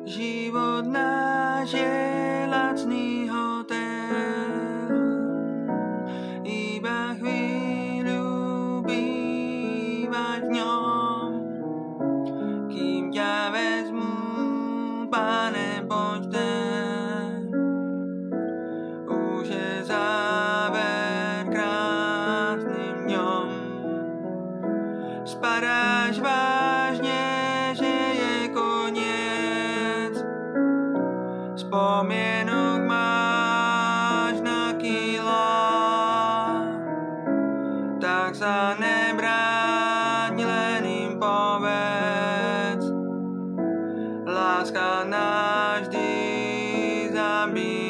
Život náš je lacný hotel, iba chvíľu bývať v ňom, kým ťa vezmú, Pane, poďte. Už je záver krásnym dňom, spadáš vážne, že je koniec, spomienok máš na kilá, tak sa nebráň, len im povedz, láska navždy zabíja.